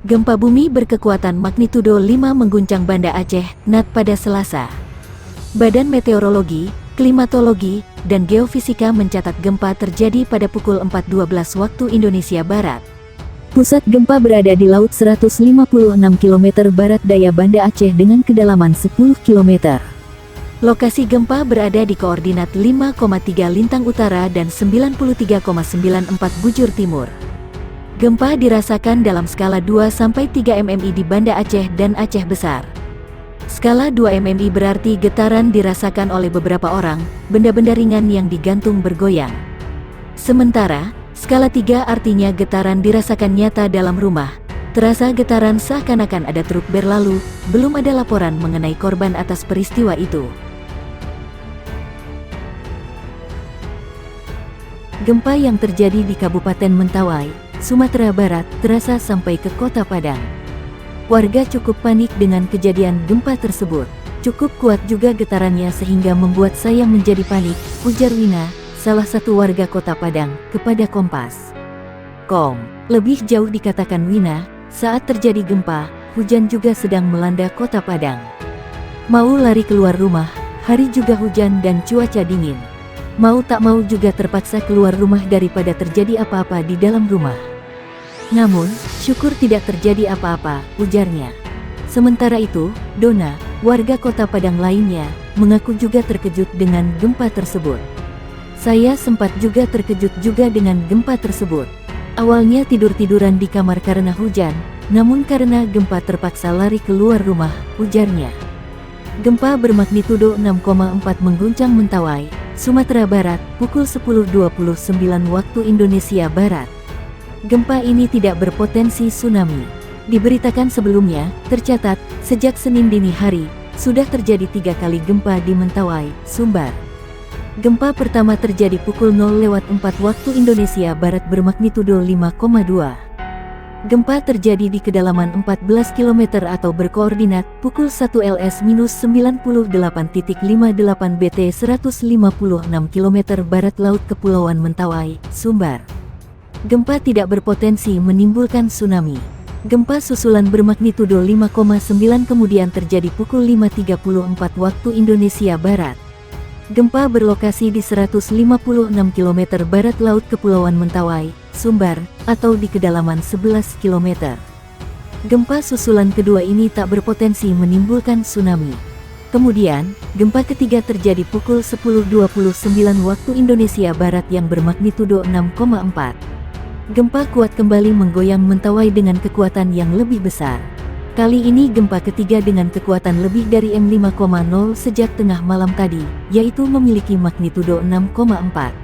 Gempa bumi berkekuatan magnitudo 5 mengguncang Banda Aceh, NAT pada Selasa. Badan Meteorologi, Klimatologi, dan Geofisika mencatat gempa terjadi pada pukul 4.12 waktu Indonesia Barat. Pusat gempa berada di Laut 156 km barat daya Banda Aceh dengan kedalaman 10 km. Lokasi gempa berada di koordinat 5,3 lintang utara dan 93,94 bujur timur. Gempa dirasakan dalam skala 2-3 mmi di Banda Aceh dan Aceh Besar. Skala 2 mmi berarti getaran dirasakan oleh beberapa orang, benda-benda ringan yang digantung bergoyang. Sementara, skala 3 artinya getaran dirasakan nyata dalam rumah. Terasa getaran seakan-akan ada truk berlalu, belum ada laporan mengenai korban atas peristiwa itu. Gempa yang terjadi di Kabupaten Mentawai, Sumatera Barat, terasa sampai ke Kota Padang. Warga cukup panik dengan kejadian gempa tersebut. Cukup kuat juga getarannya sehingga membuat saya menjadi panik, ujar Wina, salah satu warga Kota Padang, kepada Kompas. Lebih jauh dikatakan Wina, saat terjadi gempa, hujan juga sedang melanda Kota Padang. Mau lari keluar rumah, hari juga hujan dan cuaca dingin. Mau tak mau juga terpaksa keluar rumah daripada terjadi apa-apa di dalam rumah. Namun, syukur tidak terjadi apa-apa, ujarnya. Sementara itu, Dona, warga Kota Padang lainnya, mengaku juga terkejut dengan gempa tersebut. Saya sempat juga terkejut juga dengan gempa tersebut. Awalnya tidur-tiduran di kamar karena hujan, namun karena gempa terpaksa lari keluar rumah, ujarnya. Gempa bermagnitudo 6,4 mengguncang Mentawai, Sumatera Barat, pukul 10.29 waktu Indonesia Barat. Gempa ini tidak berpotensi tsunami. Diberitakan sebelumnya, tercatat, sejak Senin dini hari, sudah terjadi 3 kali gempa di Mentawai, Sumbar. Gempa pertama terjadi pukul 0.04 waktu Indonesia Barat bermagnitudo 5,2. Gempa terjadi di kedalaman 14 km atau berkoordinat pukul 1 LS-98.58 BT 156 km barat laut Kepulauan Mentawai, Sumbar. Gempa tidak berpotensi menimbulkan tsunami. Gempa susulan bermagnitudo 5,9 kemudian terjadi pukul 5.34 waktu Indonesia Barat. Gempa berlokasi di 156 km barat laut Kepulauan Mentawai, Sumbar, atau di kedalaman 11 km. Gempa susulan kedua ini tak berpotensi menimbulkan tsunami. Kemudian, gempa ketiga terjadi pukul 10.29 waktu Indonesia Barat yang bermagnitudo 6,4. Gempa kuat kembali menggoyang Mentawai dengan kekuatan yang lebih besar. Kali ini gempa ketiga dengan kekuatan lebih dari M5,0 sejak tengah malam tadi, yaitu memiliki magnitudo 6,4.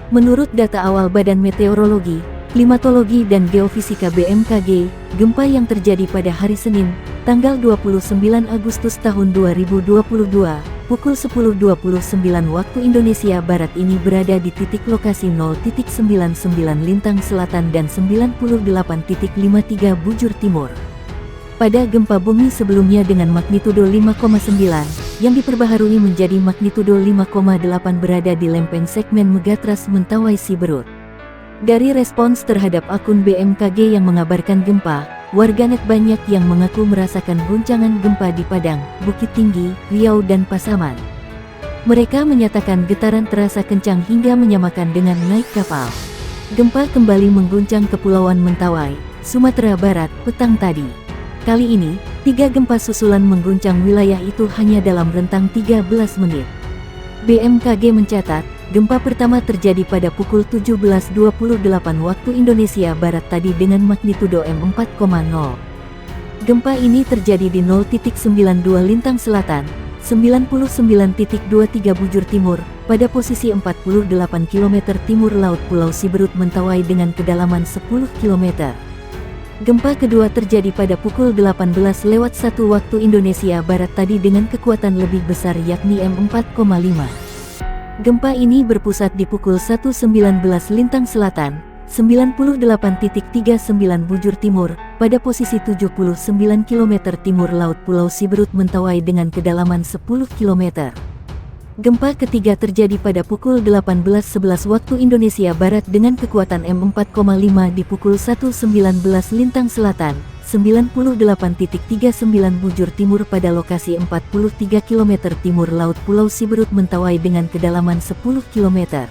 Menurut data awal Badan Meteorologi, Klimatologi dan Geofisika BMKG, gempa yang terjadi pada hari Senin, tanggal 29 Agustus tahun 2022, pukul 10.29 waktu Indonesia Barat ini berada di titik lokasi 0.99 lintang selatan dan 98.53 bujur timur. Pada gempa bumi sebelumnya dengan magnitudo 5,9, yang diperbaharui menjadi magnitudo 5,8 berada di lempeng segmen Megatras Mentawai Siberut. Dari respons terhadap akun BMKG yang mengabarkan gempa, warganet banyak yang mengaku merasakan guncangan gempa di Padang, Bukit Tinggi, Riau dan Pasaman. Mereka menyatakan getaran terasa kencang hingga menyamakan dengan naik kapal. Gempa kembali mengguncang Kepulauan Mentawai, Sumatera Barat, petang tadi. Kali ini, 3 gempa susulan mengguncang wilayah itu hanya dalam rentang 13 menit. BMKG mencatat, gempa pertama terjadi pada pukul 17.28 waktu Indonesia Barat tadi dengan magnitudo M4,0. Gempa ini terjadi di 0.92 lintang selatan, 99.23 bujur timur, pada posisi 48 km timur laut Pulau Siberut Mentawai dengan kedalaman 10 km. Gempa kedua terjadi pada pukul 18.01 waktu Indonesia Barat tadi dengan kekuatan lebih besar yakni M4,5. Gempa ini berpusat di pukul 1.19 lintang selatan, 98.39 bujur timur, pada posisi 79 km timur laut Pulau Siberut Mentawai dengan kedalaman 10 km. Gempa ketiga terjadi pada pukul 18.11 waktu Indonesia Barat dengan kekuatan M4,5 di pukul 1.19 lintang selatan, 98.39 bujur timur pada lokasi 43 km timur laut Pulau Siberut Mentawai dengan kedalaman 10 km.